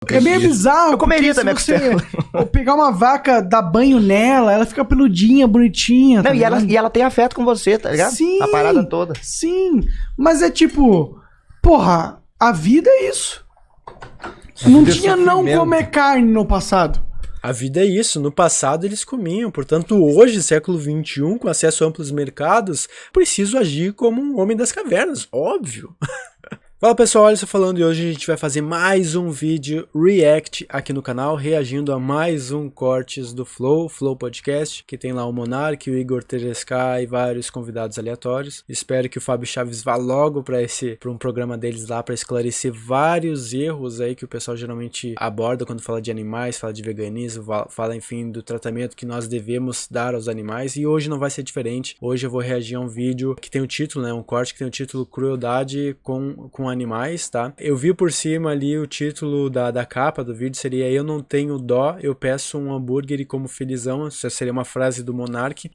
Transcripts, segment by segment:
É meio bizarro. Eu comeria porque também se você pegar uma vaca, dar banho nela, ela fica peludinha, bonitinha. Não, tá e ela tem afeto com você, tá ligado? Sim. A parada toda. Sim, mas é tipo, porra, a vida é isso. Não tinha não comer carne no passado. A vida é isso. No passado eles comiam. Portanto, hoje, século XXI, com acesso a amplos mercados, preciso agir como um homem das cavernas. Óbvio. Fala pessoal, Alisson falando e hoje a gente vai fazer mais um vídeo react aqui no canal, reagindo a mais um cortes do Flow Podcast, que tem lá o Monark, o Igor Teresca e vários convidados aleatórios. Espero que o Fábio Chaves vá logo para um programa deles lá para esclarecer vários erros aí que o pessoal geralmente aborda quando fala de animais, fala de veganismo, fala enfim do tratamento que nós devemos dar aos animais, e hoje não vai ser diferente. Hoje eu vou reagir a um vídeo que tem o título, né, um corte que tem o título Crueldade com animais, tá? Eu vi por cima ali o título da capa do vídeo, seria "Eu não tenho dó, eu peço um hambúrguer e como felizão". Essa seria uma frase do Monark.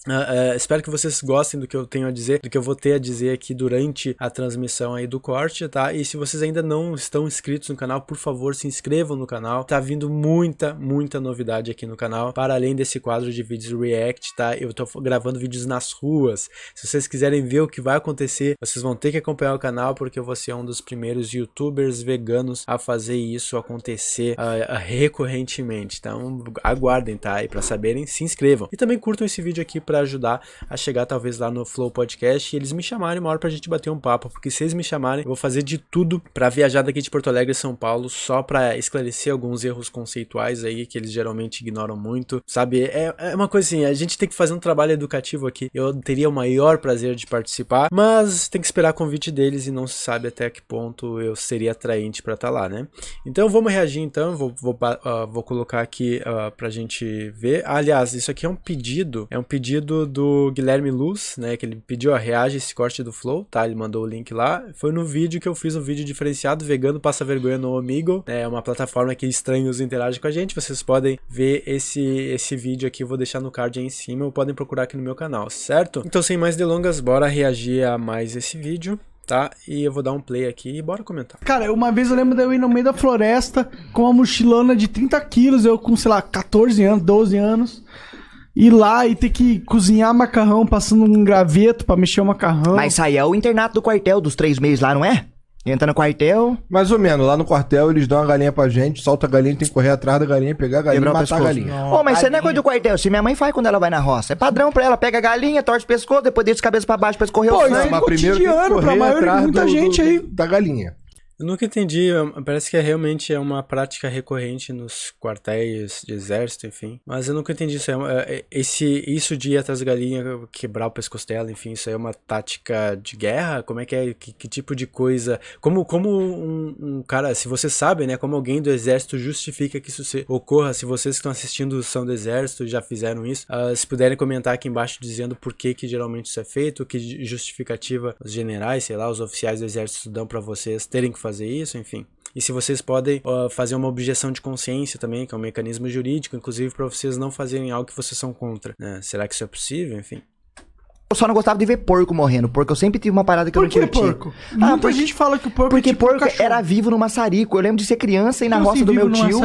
Espero que vocês gostem do que eu tenho a dizer, do que eu vou ter a dizer aqui durante a transmissão aí do corte, tá? E se vocês ainda não estão inscritos no canal, por favor, se inscrevam no canal. Tá vindo muita novidade aqui no canal, para além desse quadro de vídeos react, tá? Eu tô gravando vídeos nas ruas. Se vocês quiserem ver o que vai acontecer, vocês vão ter que acompanhar o canal, porque eu vou ser um dos primeiros youtubers veganos a fazer isso acontecer recorrentemente. Então aguardem, tá? E para saberem, se inscrevam. E também curtam esse vídeo aqui para ajudar a chegar talvez lá no Flow Podcast e eles me chamarem uma hora pra gente bater um papo, porque se eles me chamarem, eu vou fazer de tudo para viajar daqui de Porto Alegre e São Paulo só para esclarecer alguns erros conceituais aí que eles geralmente ignoram muito, sabe? É uma coisa assim, a gente tem que fazer um trabalho educativo aqui. Eu teria o maior prazer de participar, mas tem que esperar convite deles e não se sabe até que ponto eu seria atraente para estar lá, né? Então vamos reagir então, vou colocar aqui pra gente ver. Aliás, isso aqui é um pedido do Guilherme Luz, né? Que ele pediu, reage esse corte do Flow, tá? Ele mandou o link lá. Foi no vídeo que eu fiz um vídeo diferenciado, vegano passa vergonha no Omegle, é uma plataforma que estranhos interagem com a gente. Vocês podem ver esse vídeo aqui, eu vou deixar no card aí em cima, ou podem procurar aqui no meu canal, certo? Então sem mais delongas, bora reagir a mais esse vídeo. Tá? E eu vou dar um play aqui e bora comentar. Cara, uma vez eu lembro de eu ir no meio da floresta com uma mochilona de 30 quilos, eu com, sei lá, 14 anos, 12 anos, ir lá e ter que cozinhar macarrão passando um graveto pra mexer o macarrão. Mas isso aí é o internato do quartel dos 3 meses lá, não é? Entra no quartel... Mais ou menos, lá no quartel eles dão a galinha pra gente, solta a galinha, tem que correr atrás da galinha, pegar a galinha e matar a galinha. Ô, mas isso não é coisa do quartel, se minha mãe faz quando ela vai na roça. É padrão pra ela, pega a galinha, torce o pescoço, depois deixa a cabeça pra baixo pra escorrer o sangue. Mas primeiro tem que correr atrás da galinha. Eu nunca entendi, parece que realmente é uma prática recorrente nos quartéis de exército, enfim. Mas eu nunca entendi isso. Isso de ir atrás da galinha, quebrar o pescoço dela, enfim, isso aí é uma tática de guerra? Como é que é? Que tipo de coisa? Como um cara, se você sabe, né, como alguém do exército justifica que isso ocorra, se vocês que estão assistindo são do exército e já fizeram isso, se puderem comentar aqui embaixo dizendo por que geralmente isso é feito, que justificativa os generais, sei lá, os oficiais do exército dão pra vocês terem que fazer isso, enfim. E se vocês podem fazer uma objeção de consciência também, que é um mecanismo jurídico, inclusive para vocês não fazerem algo que vocês são contra, né? Será que isso é possível? Enfim. Eu só não gostava de ver porco morrendo, porque eu sempre tive uma parada que eu não curti. Por que porco? Muita gente fala que o porco porque é tipo porco era vivo no maçarico. Eu lembro de ser criança e na roça do meu tio,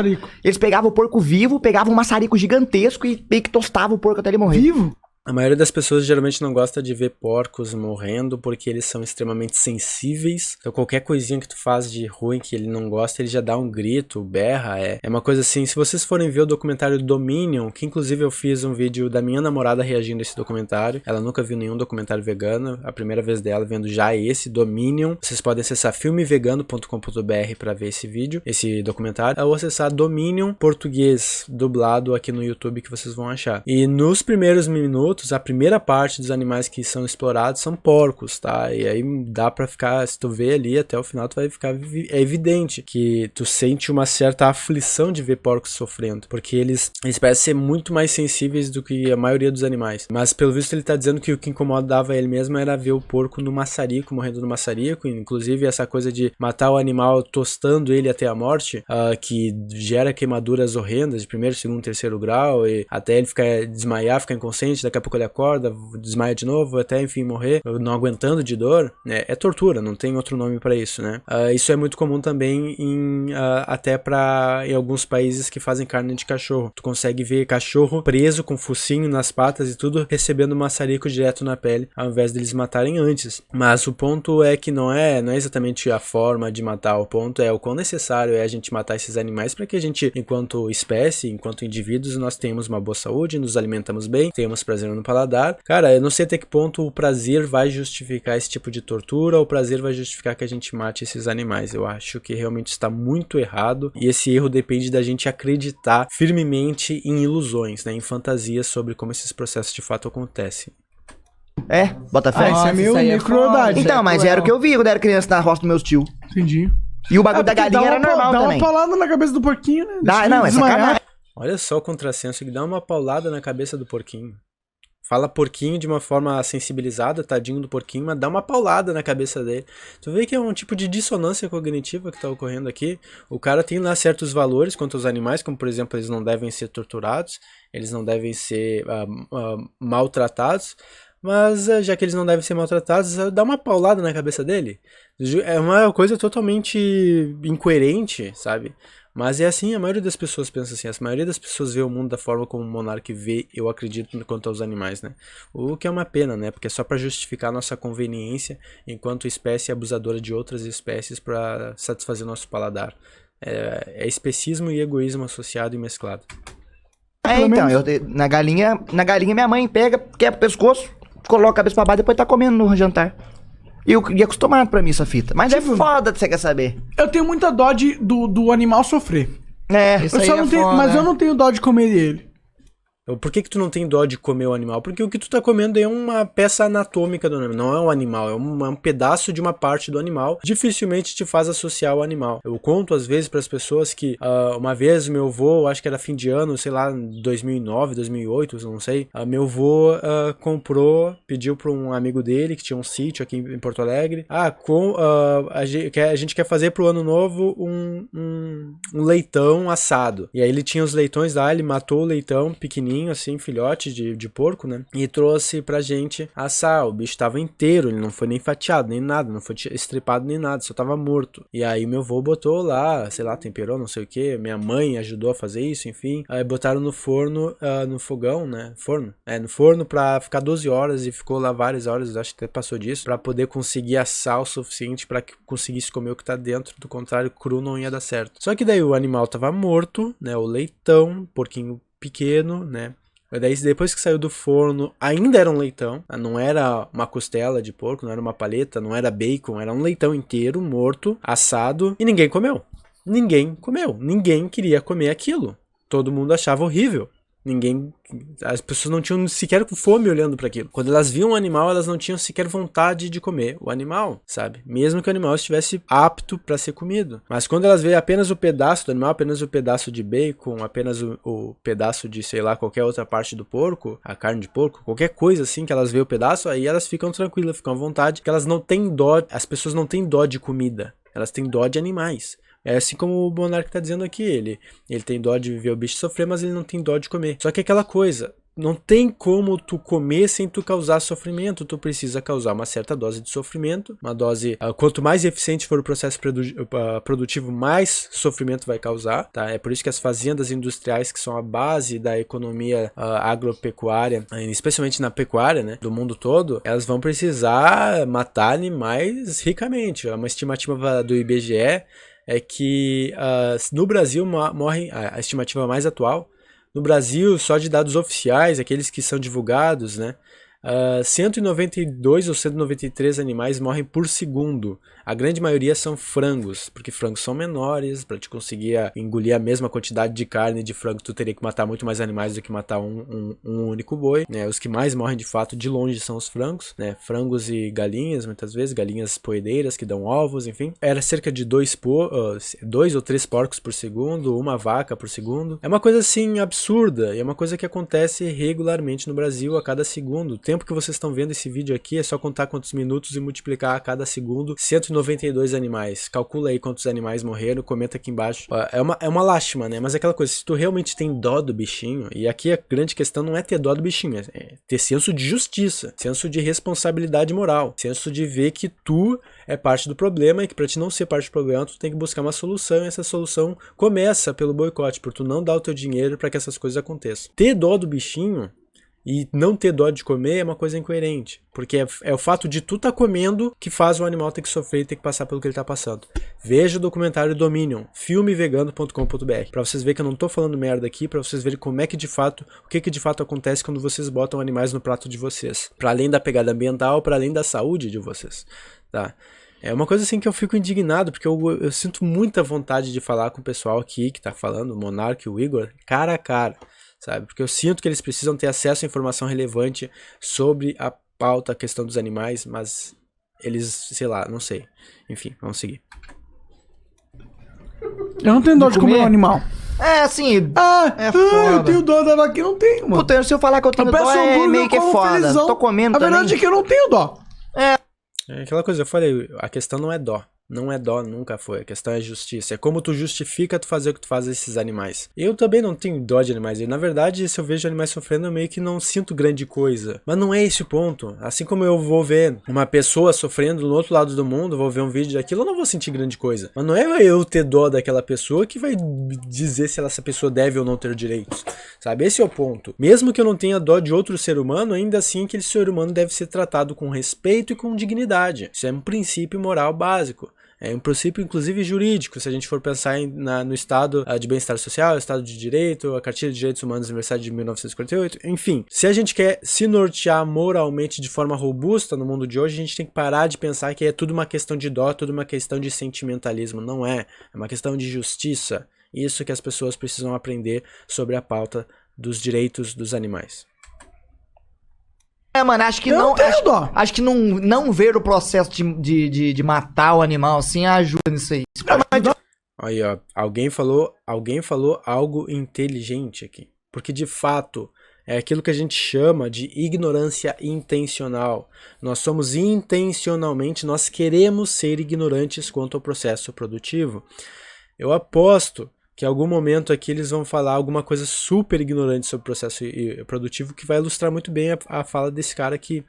eles pegavam o porco vivo, pegavam um maçarico gigantesco e meio que tostavam o porco até ele morrer. Vivo? A maioria das pessoas geralmente não gosta de ver porcos morrendo porque eles são extremamente sensíveis. Então qualquer coisinha que tu faz de ruim que ele não gosta, ele já dá um grito, berra. É uma coisa assim, se vocês forem ver o documentário Dominion, que inclusive eu fiz um vídeo da minha namorada reagindo a esse documentário. Ela nunca viu nenhum documentário vegano, a primeira vez dela vendo já esse Dominion. Vocês podem acessar filmevegano.com.br para ver esse vídeo, esse documentário, ou acessar Dominion português dublado aqui no YouTube que vocês vão achar. E nos primeiros minutos, a primeira parte dos animais que são explorados são porcos, tá? E aí dá pra ficar, se tu vê ali até o final, tu vai ficar, é evidente que tu sente uma certa aflição de ver porcos sofrendo, porque eles parecem ser muito mais sensíveis do que a maioria dos animais. Mas pelo visto ele tá dizendo que o que incomodava ele mesmo era ver o porco no maçarico, morrendo no maçarico, inclusive essa coisa de matar o animal tostando ele até a morte, que gera queimaduras horrendas de primeiro, segundo, terceiro grau, e até ele desmaiar, ficar inconsciente, daqui a a pouco ele acorda, desmaia de novo, até enfim morrer, não aguentando de dor, né? É tortura, não tem outro nome pra isso, né? Isso é muito comum também até em alguns países que fazem carne de cachorro. Tu consegue ver cachorro preso com focinho nas patas e tudo, recebendo maçarico direto na pele, ao invés deles matarem antes. Mas o ponto é que não é exatamente a forma de matar, o ponto é o quão necessário é a gente matar esses animais para que a gente, enquanto espécie, enquanto indivíduos, nós tenhamos uma boa saúde, nos alimentamos bem, tenhamos prazer no paladar. Cara, eu não sei até que ponto o prazer vai justificar esse tipo de tortura, ou o prazer vai justificar que a gente mate esses animais. Eu acho que realmente está muito errado, e esse erro depende da gente acreditar firmemente em ilusões, né, em fantasias sobre como esses processos de fato acontecem. Bota fé. Isso é meio crueldade. Então, mas era o que eu vi quando era criança na roça dos meus tios. Entendi. E o bagulho da galinha era normal também. Dá uma paulada na cabeça do porquinho, né? Não, é sacanagem. Olha só o contrassenso, que dá uma paulada na cabeça do porquinho. Fala porquinho de uma forma sensibilizada, tadinho do porquinho, mas dá uma paulada na cabeça dele. Tu vê que é um tipo de dissonância cognitiva que tá ocorrendo aqui. O cara tem lá certos valores quanto aos animais, como por exemplo, eles não devem ser torturados, eles não devem ser maltratados, mas já que eles não devem ser maltratados, dá uma paulada na cabeça dele. É uma coisa totalmente incoerente, sabe? Mas é assim, a maioria das pessoas pensa assim, a maioria das pessoas vê o mundo da forma como o Monark vê, eu acredito, quanto aos animais, né? O que é uma pena, né? Porque é só pra justificar a nossa conveniência enquanto espécie abusadora de outras espécies pra satisfazer nosso paladar. É especismo e egoísmo associado e mesclado. Então, na galinha minha mãe pega, quebra o pescoço, coloca a cabeça pra baixo e depois tá comendo no jantar. E eu ia acostumado pra mim essa fita. Mas é foda, você quer saber. Eu tenho muita dó do animal sofrer. Mas eu não tenho dó de comer ele. Por que tu não tem dó de comer o animal? Porque o que tu tá comendo é uma peça anatômica do animal, não é um animal, é um pedaço de uma parte do animal. Dificilmente te faz associar ao animal. Eu conto às vezes para as pessoas que uma vez meu avô, acho que era fim de ano, sei lá, 2009, 2008, não sei, meu avô pediu para um amigo dele que tinha um sítio aqui em Porto Alegre, a gente quer fazer pro ano novo um leitão assado. E aí ele tinha os leitões lá, ele matou o leitão pequenininho, assim, filhote de porco, né? E trouxe pra gente assar. O bicho tava inteiro, ele não foi nem fatiado, nem nada, não foi estripado nem nada, só tava morto. E aí meu avô botou lá, sei lá, temperou, não sei o que. Minha mãe ajudou a fazer isso, enfim. Aí botaram no forno, no fogão, né? No forno pra ficar 12 horas e ficou lá várias horas, acho que até passou disso, pra poder conseguir assar o suficiente pra que conseguisse comer o que tá dentro. Do contrário, cru não ia dar certo. Só que daí o animal tava morto, né? O leitão, porquinho pequeno, né? Daí depois que saiu do forno, ainda era um leitão, não era uma costela de porco, não era uma paleta, não era bacon, era um leitão inteiro, morto, assado, e ninguém comeu. Ninguém comeu, ninguém queria comer aquilo. Todo mundo achava horrível. As pessoas não tinham sequer fome olhando para aquilo. Quando elas viam o animal, elas não tinham sequer vontade de comer o animal, sabe? Mesmo que o animal estivesse apto para ser comido. Mas quando elas veem apenas o pedaço do animal, apenas o pedaço de bacon, apenas o pedaço de, sei lá, qualquer outra parte do porco, a carne de porco, qualquer coisa assim que elas veem o pedaço, aí elas ficam tranquilas, ficam à vontade, que elas não têm dó, as pessoas não têm dó de comida, elas têm dó de animais. É assim como o Monark tá dizendo aqui, ele tem dó de ver o bicho sofrer, mas ele não tem dó de comer. Só que é aquela coisa, não tem como tu comer sem tu causar sofrimento, tu precisa causar uma certa dose de sofrimento, uma dose, quanto mais eficiente for o processo produtivo, mais sofrimento vai causar, tá? É por isso que as fazendas industriais, que são a base da economia agropecuária, especialmente na pecuária, né, do mundo todo, elas vão precisar matar animais ricamente. Uma estimativa do IBGE é que no Brasil morrem, a estimativa mais atual, no Brasil, só de dados oficiais, aqueles que são divulgados, né, 192 ou 193 animais morrem por segundo. A grande maioria são frangos, porque frangos são menores. Para te conseguir engolir a mesma quantidade de carne de frango, tu teria que matar muito mais animais do que matar um único boi, né? Os que mais morrem de fato de longe são os frangos, né? Frangos e galinhas, muitas vezes, galinhas poedeiras que dão ovos, enfim. Era cerca de 2 ou 3 porcos por segundo, uma vaca por segundo. É uma coisa assim absurda, e é uma coisa que acontece regularmente no Brasil a cada segundo. tempo que vocês estão vendo esse vídeo aqui, é só contar quantos minutos e multiplicar a cada segundo 192 animais. Calcula aí quantos animais morreram, comenta aqui embaixo. É uma lástima, né? Mas é aquela coisa, se tu realmente tem dó do bichinho, e aqui a grande questão não é ter dó do bichinho, é ter senso de justiça, senso de responsabilidade moral, senso de ver que tu é parte do problema e que pra te não ser parte do problema, tu tem que buscar uma solução, e essa solução começa pelo boicote, por tu não dar o teu dinheiro pra que essas coisas aconteçam. Ter dó do bichinho e não ter dó de comer é uma coisa incoerente, porque é o fato de tu tá comendo que faz o animal ter que sofrer e ter que passar pelo que ele tá passando. Veja o documentário Dominion, filmevegano.com.br, pra vocês verem que eu não tô falando merda aqui, pra vocês verem como é que de fato, o que de fato acontece quando vocês botam animais no prato de vocês, pra além da pegada ambiental, pra além da saúde de vocês, tá? É uma coisa assim que eu fico indignado, porque eu sinto muita vontade de falar com o pessoal aqui que tá falando, o Monark e o Igor, cara a cara, sabe? Porque eu sinto que eles precisam ter acesso à informação relevante sobre a pauta, a questão dos animais, mas eles, sei lá, não sei. Enfim, vamos seguir. Eu não tenho dó de comer um animal. É, assim, eu tenho dó da vaquinha, não tenho, mano. Puta, se eu falar que eu tenho dó, é meio que é foda. Felizão. Tô comendo também. A verdade é que eu não tenho dó. É aquela coisa, eu falei, a questão não é dó. Não é dó, nunca foi. A questão é justiça. É como tu justifica tu fazer o que tu faz a esses animais. Eu também não tenho dó de animais. E, na verdade, se eu vejo animais sofrendo, eu meio que não sinto grande coisa. Mas não é esse o ponto. Assim como eu vou ver uma pessoa sofrendo no outro lado do mundo, vou ver um vídeo daquilo, eu não vou sentir grande coisa. Mas não é eu ter dó daquela pessoa que vai dizer se essa pessoa deve ou não ter direitos. Sabe? Esse é o ponto. Mesmo que eu não tenha dó de outro ser humano, ainda assim aquele ser humano deve ser tratado com respeito e com dignidade. Isso é um princípio moral básico. É um princípio, inclusive, jurídico, se a gente for pensar no Estado de Bem-Estar Social, Estado de Direito, a Cartilha de Direitos Humanos Universais de 1948, enfim. Se a gente quer se nortear moralmente de forma robusta no mundo de hoje, a gente tem que parar de pensar que é tudo uma questão de dó, tudo uma questão de sentimentalismo. Não é. É uma questão de justiça. Isso que as pessoas precisam aprender sobre a pauta dos direitos dos animais. Mano, acho que acho que não ver o processo de matar o animal assim ajuda nisso aí. Aí, ó, alguém falou algo inteligente aqui. Porque de fato é aquilo que a gente chama de ignorância intencional. Nós somos intencionalmente, nós queremos ser ignorantes quanto ao processo produtivo. Eu aposto que em algum momento aqui eles vão falar alguma coisa super ignorante sobre o processo produtivo que vai ilustrar muito bem a fala desse cara que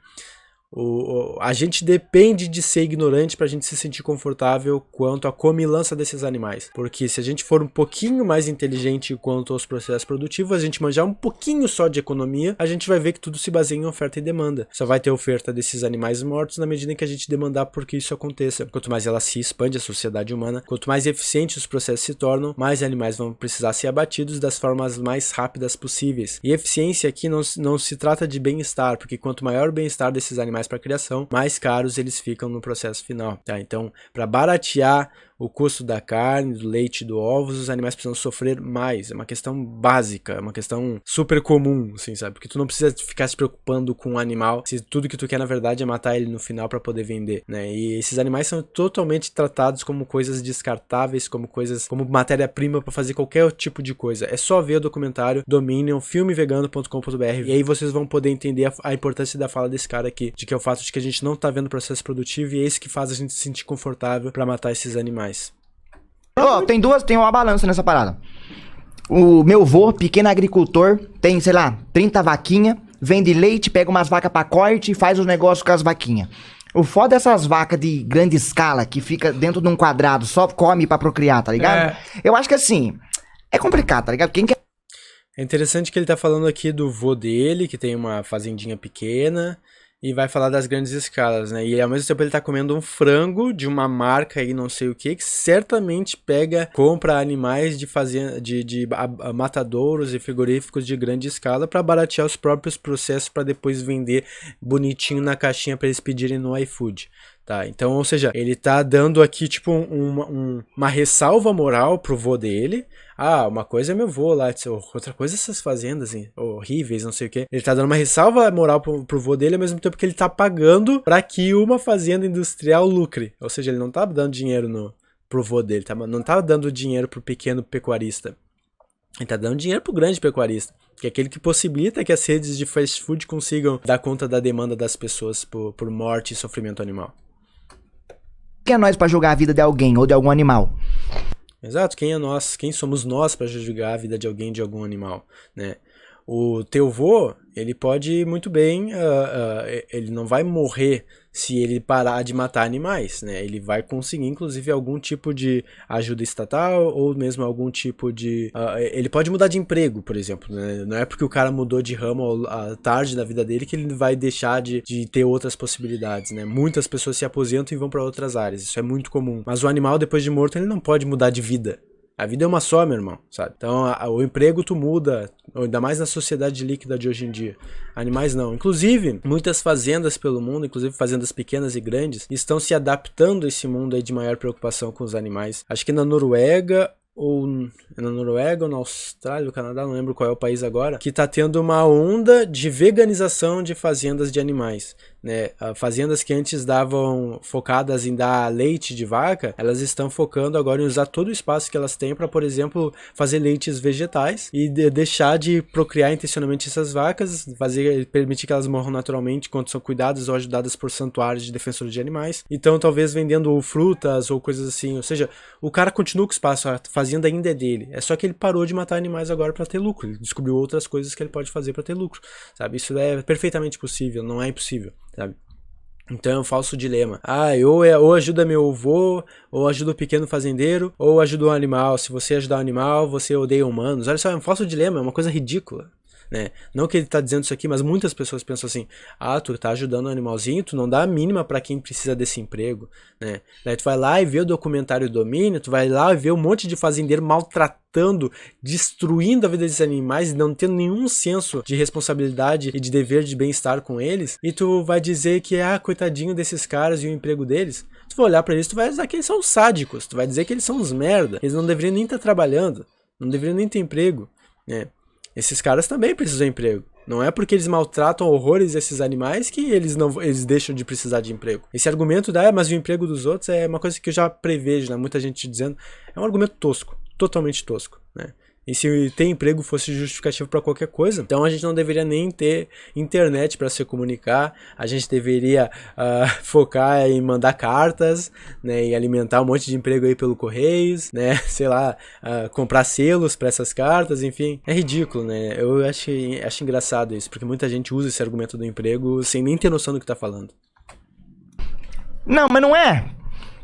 a gente depende de ser ignorante pra gente se sentir confortável quanto à comilança desses animais. Porque se a gente for um pouquinho mais inteligente quanto aos processos produtivos, a gente manjar um pouquinho só de economia, a gente vai ver que tudo se baseia em oferta e demanda. Só vai ter oferta desses animais mortos na medida em que a gente demandar por que isso aconteça. Quanto mais ela se expande, a sociedade humana, quanto mais eficientes os processos se tornam, mais animais vão precisar ser abatidos das formas mais rápidas possíveis. E eficiência aqui não se trata de bem-estar, porque quanto maior o bem-estar desses animais para criação, mais caros eles ficam no processo final, tá? Então, para baratear o custo da carne, do leite e do ovos, os animais precisam sofrer mais. É uma questão básica, é uma questão super comum, assim, sabe? Porque tu não precisa ficar se preocupando com o animal, se tudo que tu quer, na verdade, é matar ele no final para poder vender, né? E esses animais são totalmente tratados como coisas descartáveis, como matéria-prima para fazer qualquer tipo de coisa. É só ver o documentário Dominion, filmevegano.com.br, e aí vocês vão poder entender a importância da fala desse cara aqui, de que é o fato de que a gente não tá vendo o processo produtivo e é isso que faz a gente se sentir confortável para matar esses animais. Tem uma balança nessa parada. O meu vô, pequeno agricultor, tem, sei lá, 30 vaquinhas, vende leite, pega umas vacas pra corte e faz os negócios com as vaquinhas. O foda dessas vacas de grande escala, que fica dentro de um quadrado, só come pra procriar, tá ligado? Eu acho que assim, é complicado, tá ligado? Quem quer... É interessante que ele tá falando aqui do vô dele, que tem uma fazendinha pequena, e vai falar das grandes escalas, né? E ao mesmo tempo ele tá comendo um frango de uma marca aí, não sei o que certamente compra animais de matadouros e frigoríficos de grande escala para baratear os próprios processos para depois vender bonitinho na caixinha para eles pedirem no iFood. Tá, então, ou seja, ele tá dando aqui, tipo, uma ressalva moral pro vô dele. Ah, uma coisa é meu vô lá, outra coisa é essas fazendas assim, horríveis, não sei o que. Ele tá dando uma ressalva moral pro vô dele, ao mesmo tempo que ele tá pagando pra que uma fazenda industrial lucre. Ou seja, ele não tá dando dinheiro pro vô dele, não tá dando dinheiro pro pequeno pecuarista. Ele tá dando dinheiro pro grande pecuarista, que é aquele que possibilita que as redes de fast food consigam dar conta da demanda das pessoas por morte e sofrimento animal. Quem é nós pra julgar a vida de alguém ou de algum animal? Exato, quem é nós? Quem somos nós para julgar a vida de alguém, de algum animal, né? O teu vô, ele pode muito bem, ele não vai morrer se ele parar de matar animais, né? Ele vai conseguir, inclusive, algum tipo de ajuda estatal ou mesmo algum tipo de... ele pode mudar de emprego, por exemplo, né? Não é porque o cara mudou de ramo à tarde da vida dele que ele vai deixar de ter outras possibilidades, né? Muitas pessoas se aposentam e vão para outras áreas, isso é muito comum. Mas o animal, depois de morto, ele não pode mudar de vida. A vida é uma só, meu irmão, sabe? Então, o emprego tu muda, ainda mais na sociedade líquida de hoje em dia. Animais não. Inclusive, muitas fazendas pelo mundo, inclusive fazendas pequenas e grandes, estão se adaptando a esse mundo aí de maior preocupação com os animais. Acho que na Noruega ou na Austrália, no Canadá, não lembro qual é o país agora, que tá tendo uma onda de veganização de fazendas de animais, né? Fazendas que antes davam focadas em dar leite de vaca, elas estão focando agora em usar todo o espaço que elas têm para, por exemplo, fazer leites vegetais e deixar de procriar intencionalmente essas vacas, permitir que elas morram naturalmente quando são cuidadas ou ajudadas por santuários de defensores de animais. Então, talvez vendendo frutas ou coisas assim, ou seja, o cara continua com o espaço, a fazenda ainda é dele. É só que ele parou de matar animais agora para ter lucro. Ele descobriu outras coisas que ele pode fazer para ter lucro, sabe? Isso é perfeitamente possível, não é impossível, sabe? Então é um falso dilema. Ou ajuda meu avô, ou ajuda o pequeno fazendeiro, ou ajuda o animal. Se você ajudar o animal, você odeia humanos. Olha só, é um falso dilema, é uma coisa ridícula. Né? Não que ele tá dizendo isso aqui, mas muitas pessoas pensam assim: tu tá ajudando o animalzinho, tu não dá a mínima pra quem precisa desse emprego, né? Daí tu vai lá e vê o documentário Domínio, tu vai lá e vê um monte de fazendeiro maltratando, destruindo a vida desses animais, não tendo nenhum senso de responsabilidade e de dever de bem-estar com eles, e tu vai dizer que coitadinho desses caras e o emprego deles. Tu vai olhar pra eles, tu vai dizer que eles são sádicos, tu vai dizer que eles são uns merda, eles não deveriam nem estar trabalhando, não deveriam nem ter emprego, né? Esses caras também precisam de emprego. Não é porque eles maltratam horrores esses animais que eles deixam de precisar de emprego. Esse argumento mas o emprego dos outros é uma coisa que eu já prevejo, né? Muita gente dizendo. É um argumento tosco, totalmente tosco, né? E se ter emprego fosse justificativo para qualquer coisa, então a gente não deveria nem ter internet para se comunicar, a gente deveria focar em mandar cartas, né, e alimentar um monte de emprego aí pelo Correios, né, sei lá, comprar selos para essas cartas, enfim. É ridículo, né? Eu acho engraçado isso, porque muita gente usa esse argumento do emprego sem nem ter noção do que tá falando. Não, mas não é.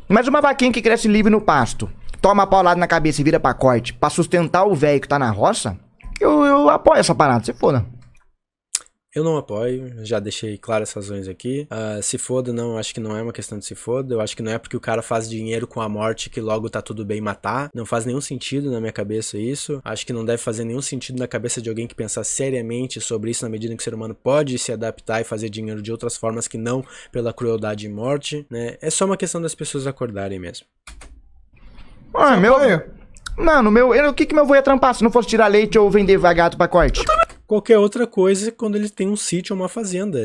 Mas uma vaquinha que cresce livre no pasto, toma paulada na cabeça e vira pra corte pra sustentar o velho que tá na roça, eu apoio essa parada, se foda. Eu não apoio, já deixei claras as razões aqui. Se foda, não, acho que não é uma questão de se foda. Eu acho que não é porque o cara faz dinheiro com a morte que logo tá tudo bem matar. Não faz nenhum sentido na minha cabeça isso. Acho que não deve fazer nenhum sentido na cabeça de alguém que pensar seriamente sobre isso, na medida em que o ser humano pode se adaptar e fazer dinheiro de outras formas que não pela crueldade e morte, né? É só uma questão das pessoas acordarem mesmo. O que meu avô ia trampar se não fosse tirar leite ou vender vagato pra corte? Qualquer outra coisa quando ele tem um sítio ou uma fazenda.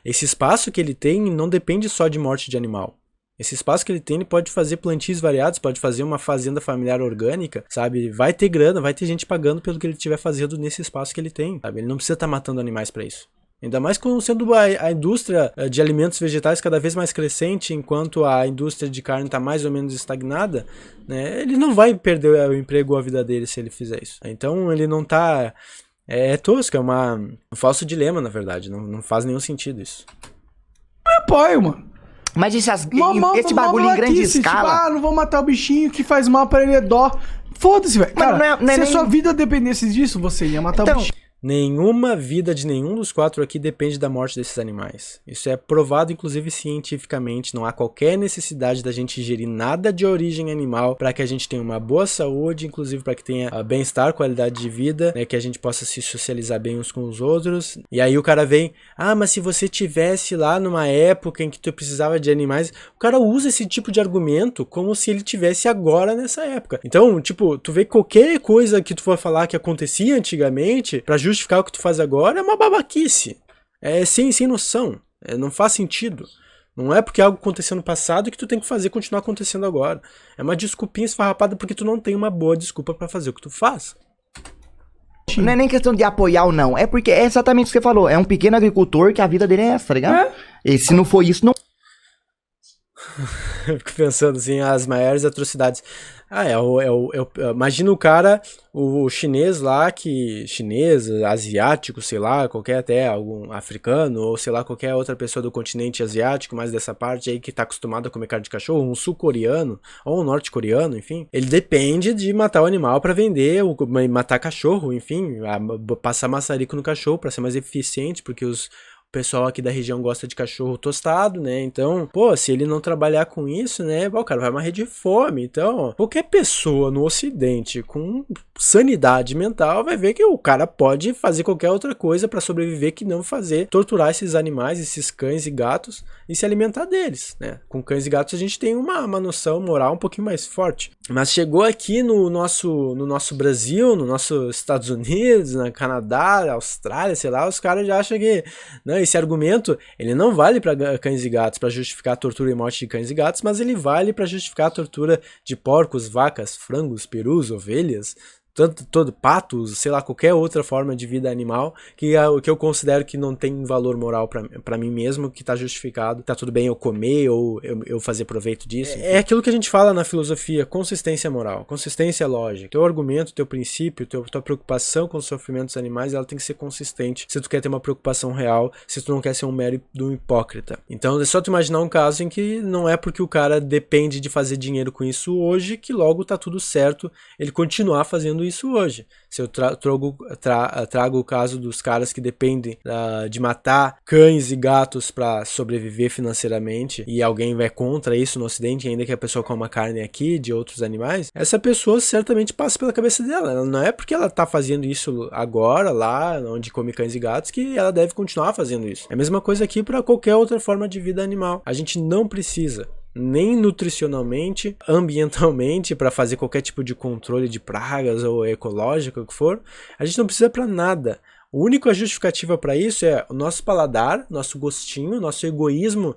Esse espaço que ele tem não depende só de morte de animal. Esse espaço que ele tem, ele pode fazer plantios variados, pode fazer uma fazenda familiar orgânica, sabe? Vai ter grana, vai ter gente pagando pelo que ele estiver fazendo nesse espaço que ele tem, sabe? Ele não precisa estar matando animais para isso. Ainda mais sendo a indústria de alimentos vegetais cada vez mais crescente, enquanto a indústria de carne está mais ou menos estagnada, né? Ele não vai perder o emprego ou a vida dele se ele fizer isso. Então ele não tá... É tosco, é um falso dilema, na verdade. Não faz nenhum sentido isso. Eu apoio, mano. Mas esse bagulho em grande escala... Tipo, não vou matar o bichinho que faz mal pra ele, é dó. Foda-se, velho. Cara, se a sua vida dependesse disso, você ia matar o bichinho. Nenhuma vida de nenhum dos quatro aqui depende da morte desses animais. Isso é provado, inclusive, cientificamente. Não há qualquer necessidade da gente ingerir nada de origem animal para que a gente tenha uma boa saúde, inclusive para que tenha bem-estar, qualidade de vida, né, que a gente possa se socializar bem uns com os outros. E aí o cara vem, mas se você tivesse lá numa época em que tu precisava de animais, o cara usa esse tipo de argumento como se ele tivesse agora nessa época. Então, tipo, tu vê qualquer coisa que tu for falar que acontecia antigamente, para justificar o que tu faz agora, é uma babaquice. É sem noção. Não faz sentido. Não é porque algo aconteceu no passado que tu tem que continuar acontecendo agora. É uma desculpinha esfarrapada porque tu não tem uma boa desculpa pra fazer o que tu faz. Não é nem questão de apoiar ou não. É porque é exatamente o que você falou. É um pequeno agricultor que a vida dele é essa, tá ligado? E se não for isso, não... Eu fico pensando assim, as maiores atrocidades. Imagina o cara, o chinês lá, chinês, asiático, sei lá, qualquer até algum africano, ou sei lá, qualquer outra pessoa do continente asiático, mais dessa parte aí que tá acostumado a comer carne de cachorro, um sul-coreano, ou um norte-coreano, enfim, ele depende de matar o animal pra vender, ou matar cachorro, enfim, passar maçarico no cachorro pra ser mais eficiente, porque o pessoal aqui da região gosta de cachorro tostado, né? Então, se ele não trabalhar com isso, né? O cara vai morrer de fome. Então, qualquer pessoa no ocidente com sanidade mental vai ver que o cara pode fazer qualquer outra coisa pra sobreviver que não torturar esses animais, esses cães e gatos e se alimentar deles, né? Com cães e gatos a gente tem uma noção moral um pouquinho mais forte. Mas chegou aqui no nosso Brasil, no nosso Estados Unidos, na Canadá, Austrália, sei lá, os caras já acham que... Não, esse argumento, ele não vale para cães e gatos, para justificar a tortura e morte de cães e gatos, mas ele vale para justificar a tortura de porcos, vacas, frangos, perus, ovelhas, todo patos, sei lá, qualquer outra forma de vida animal que eu considero que não tem valor moral pra mim mesmo, que tá justificado, tá tudo bem eu comer ou eu fazer proveito disso. É aquilo que a gente fala na filosofia, consistência moral, consistência lógica. Teu argumento, teu princípio, tua preocupação com os sofrimentos animais, ela tem que ser consistente se tu quer ter uma preocupação real, se tu não quer ser um mero hipócrita. Então é só tu imaginar um caso em que não é porque o cara depende de fazer dinheiro com isso hoje que logo tá tudo certo ele continuar fazendo isso hoje. Se eu trago o caso dos caras que dependem de matar cães e gatos para sobreviver financeiramente e alguém vai contra isso no ocidente, ainda que a pessoa coma carne aqui de outros animais, essa pessoa certamente passa pela cabeça dela. Ela não é porque ela tá fazendo isso agora, lá onde come cães e gatos, que ela deve continuar fazendo isso. É a mesma coisa aqui para qualquer outra forma de vida animal. A gente não precisa nem nutricionalmente, ambientalmente, para fazer qualquer tipo de controle de pragas ou ecológico, o que for, a gente não precisa para nada. A única justificativa para isso é o nosso paladar, nosso gostinho, nosso egoísmo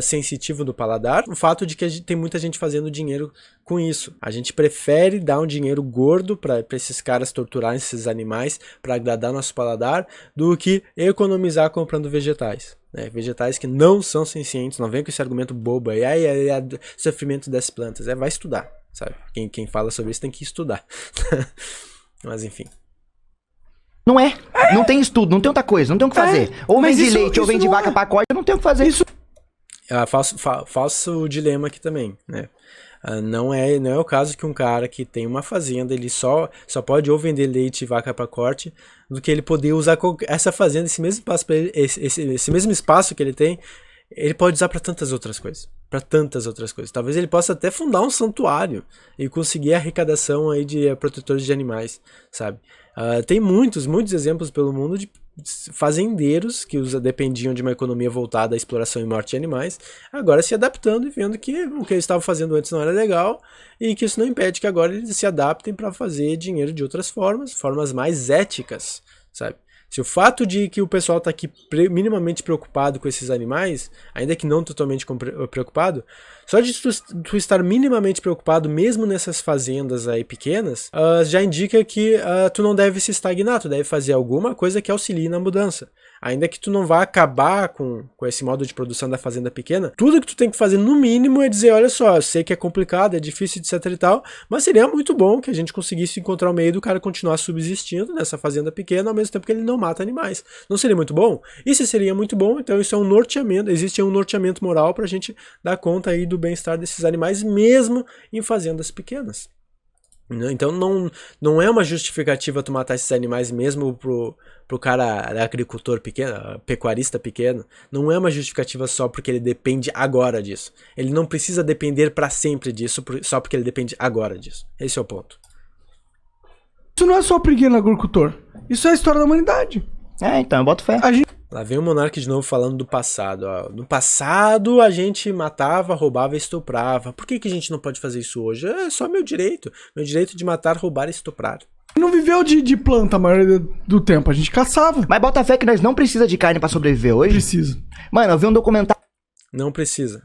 sensitivo do paladar, o fato de que tem muita gente fazendo dinheiro com isso. A gente prefere dar um dinheiro gordo para esses caras torturarem esses animais para agradar nosso paladar do que economizar comprando vegetais. Vegetais que não são sencientes, não vem com esse argumento bobo aí, sofrimento das plantas, vai estudar, sabe? Quem fala sobre isso tem que estudar. Mas enfim. Não tem estudo, não tem outra coisa, não tem o que fazer. Ou vem de leite, ou vem de vaca pra corte, não tem o que fazer. Isso. Falso dilema aqui também, né? Não é o caso que um cara que tem uma fazenda, ele só pode ou vender leite e vaca para corte, do que ele poder usar essa fazenda, esse mesmo espaço pra ele, esse mesmo espaço que ele tem, ele pode usar para tantas outras coisas. Talvez ele possa até fundar um santuário e conseguir a arrecadação aí de protetores de animais, sabe? Tem muitos exemplos pelo mundo de fazendeiros que dependiam de uma economia voltada à exploração e morte de animais, agora se adaptando e vendo que o que eles estavam fazendo antes não era legal e que isso não impede que agora eles se adaptem para fazer dinheiro de outras formas mais éticas, sabe? Se o fato de que o pessoal está aqui minimamente preocupado com esses animais, ainda que não totalmente preocupado, só de tu estar minimamente preocupado, mesmo nessas fazendas aí pequenas, já indica que tu não deve se estagnar, tu deve fazer alguma coisa que auxilie na mudança. Ainda que tu não vá acabar com esse modo de produção da fazenda pequena, tudo que tu tem que fazer no mínimo é dizer, olha só, eu sei que é complicado, é difícil, etc e tal, mas seria muito bom que a gente conseguisse encontrar o meio do cara continuar subsistindo nessa fazenda pequena, ao mesmo tempo que ele não mata animais. Não seria muito bom? E se seria muito bom, então isso é um norteamento, existe um norteamento moral pra gente dar conta aí do bem-estar desses animais, mesmo em fazendas pequenas. Então não é uma justificativa tu matar esses animais mesmo pro cara agricultor pequeno, pecuarista pequeno. Não é uma justificativa só porque ele depende agora disso. Ele não precisa depender para sempre disso só porque ele depende agora disso. Esse é o ponto. Isso não é só pequeno agricultor. Isso é a história da humanidade. Então eu boto fé. Lá vem o Monark de novo falando do passado. No passado a gente matava, roubava e estuprava. Por que a gente não pode fazer isso hoje? É só meu direito. Meu direito de matar, roubar e estuprar. Não viveu de planta a maioria do tempo. A gente caçava. Mas bota fé que nós não precisa de carne pra sobreviver hoje? Precisa. Mano, eu vi um documentário. Não precisa,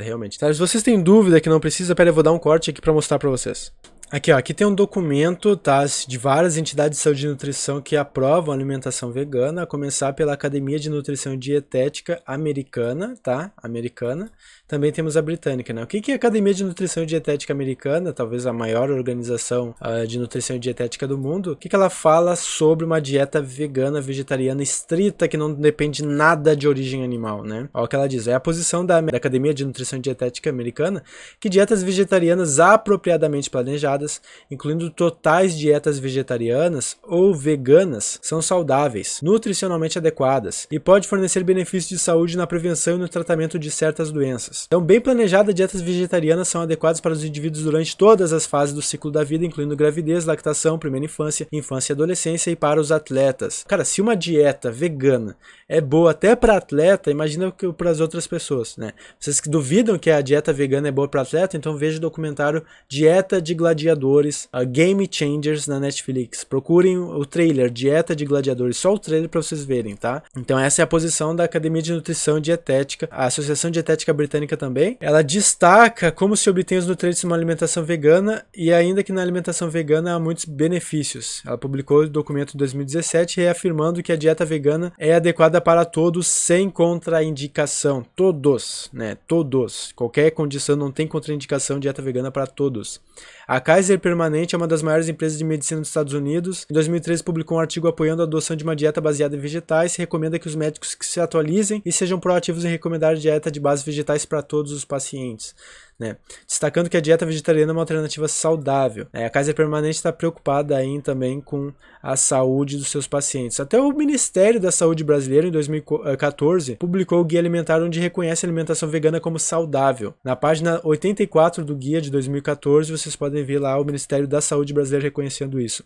realmente. Tá, se vocês têm dúvida que não precisa, pera, eu vou dar um corte aqui pra mostrar pra vocês. Aqui tem um documento, tá, de várias entidades de saúde e nutrição que aprovam a alimentação vegana, a começar pela Academia de Nutrição e Dietética Americana, tá? Americana. Também temos a britânica, né? O que é a Academia de Nutrição e Dietética Americana, talvez a maior organização de nutrição e dietética do mundo? O que ela fala sobre uma dieta vegana, vegetariana estrita, que não depende nada de origem animal, né? Olha o que ela diz, é a posição da Academia de Nutrição e Dietética Americana que dietas vegetarianas apropriadamente planejadas, incluindo totais dietas vegetarianas ou veganas, são saudáveis, nutricionalmente adequadas e pode fornecer benefícios de saúde na prevenção e no tratamento de certas doenças. Então, bem planejadas, dietas vegetarianas são adequadas para os indivíduos durante todas as fases do ciclo da vida, incluindo gravidez, lactação, primeira infância, infância e adolescência e para os atletas. Cara, se uma dieta vegana é boa até para atleta, imagina para as outras pessoas, né? Vocês que duvidam que a dieta vegana é boa para atleta, então veja o documentário Dieta de Gladiadores, Game Changers na Netflix. Procurem o trailer Dieta de Gladiadores, só o trailer para vocês verem, tá? Então essa é a posição da Academia de Nutrição e Dietética. A Associação Dietética Britânica também, ela destaca como se obtém os nutrientes numa alimentação vegana e ainda que na alimentação vegana há muitos benefícios. Ela publicou o documento em 2017 reafirmando que a dieta vegana é adequada para todos sem contraindicação. Todos, né? Todos. Qualquer condição não tem contraindicação, dieta vegana para todos. A Kaiser Permanente é uma das maiores empresas de medicina dos Estados Unidos. Em 2013 publicou um artigo apoiando a adoção de uma dieta baseada em vegetais. Recomenda que os médicos que se atualizem e sejam proativos em recomendar dieta de base vegetais para todos os pacientes, né? Destacando que a dieta vegetariana é uma alternativa saudável. A Kaiser Permanente está preocupada aí também com a saúde dos seus pacientes. Até o Ministério da Saúde brasileiro, em 2014, publicou o Guia Alimentar, onde reconhece a alimentação vegana como saudável. Na página 84 do guia de 2014, vocês podem ver lá o Ministério da Saúde brasileiro reconhecendo isso.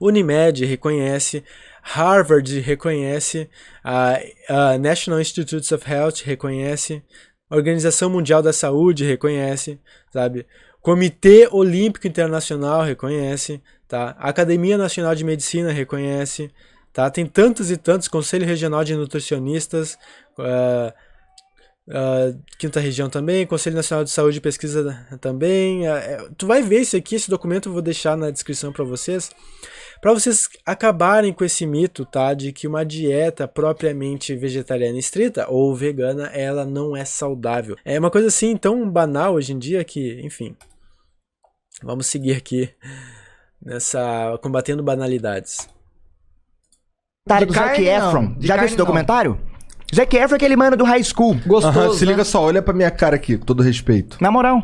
Unimed reconhece, Harvard reconhece, a National Institutes of Health reconhece, a Organização Mundial da Saúde reconhece, sabe? Comitê Olímpico Internacional reconhece, tá? A Academia Nacional de Medicina reconhece, tá? Tem tantos e tantos, Conselho Regional de Nutricionistas, Quinta Região também, Conselho Nacional de Saúde e Pesquisa também. Tu vai ver isso aqui, esse documento eu vou deixar na descrição para vocês acabarem com esse mito, tá, de que uma dieta propriamente vegetariana estrita ou vegana, ela não é saudável. É uma coisa assim tão banal hoje em dia que, enfim, vamos seguir aqui combatendo banalidades. Do Zac Efron. Já viu esse documentário? Zac Efron é aquele mano do High School. Gostoso, se liga só, olha pra minha cara aqui, com todo respeito. Na moral.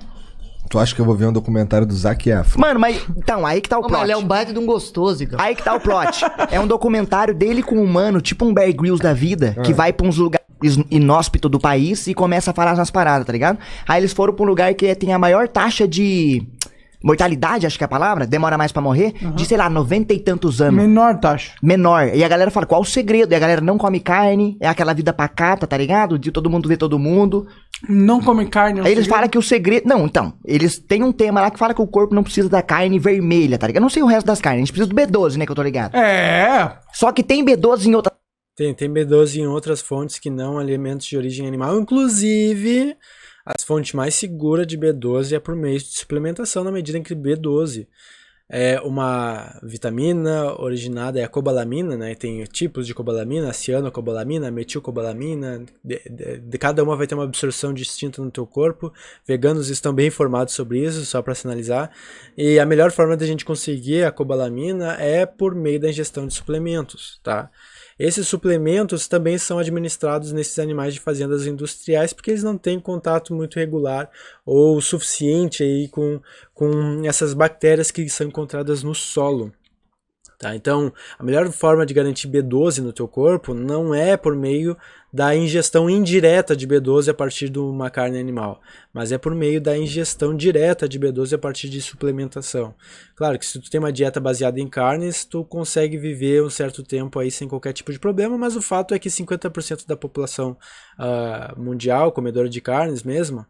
Tu acha que eu vou ver um documentário do Zac Efron? Mano, mas... Então, aí que tá o plot. Ele é um baita de um gostoso, cara. Aí que tá o plot. É um documentário dele com um mano, tipo um Bear Grylls da vida, que vai pra uns lugares inóspitos do país e começa a falar umas paradas, tá ligado? Aí eles foram pra um lugar que tem a maior taxa de... mortalidade, acho que é a palavra, demora mais pra morrer, de, sei lá, 90 e tantos anos. Menor taxa. Menor. E a galera fala, qual o segredo? E a galera não come carne, é aquela vida pacata, tá ligado? De todo mundo ver todo mundo. Não come carne. Aí eles falam que o segredo... Não, então, eles têm um tema lá que fala que o corpo não precisa da carne vermelha, tá ligado? Eu não sei o resto das carnes, a gente precisa do B12, né, que eu tô ligado. Só que tem B12 em outra... Tem B12 em outras fontes que não alimentos de origem animal, inclusive... As fontes mais seguras de B12 é por meio de suplementação, na medida em que B12 é uma vitamina originada, é a cobalamina, né? Tem tipos de cobalamina, cianocobalamina, metilcobalamina, de cada uma vai ter uma absorção distinta no teu corpo. Veganos estão bem informados sobre isso, só para sinalizar. E a melhor forma de a gente conseguir a cobalamina é por meio da ingestão de suplementos, tá? Esses suplementos também são administrados nesses animais de fazendas industriais porque eles não têm contato muito regular ou suficiente aí com essas bactérias que são encontradas no solo. Tá? Então, a melhor forma de garantir B12 no teu corpo não é por meio da ingestão indireta de B12 a partir de uma carne animal, mas é por meio da ingestão direta de B12 a partir de suplementação. Claro que se tu tem uma dieta baseada em carnes, tu consegue viver um certo tempo aí sem qualquer tipo de problema, mas o fato é que 50% da população mundial, comedora de carnes mesmo,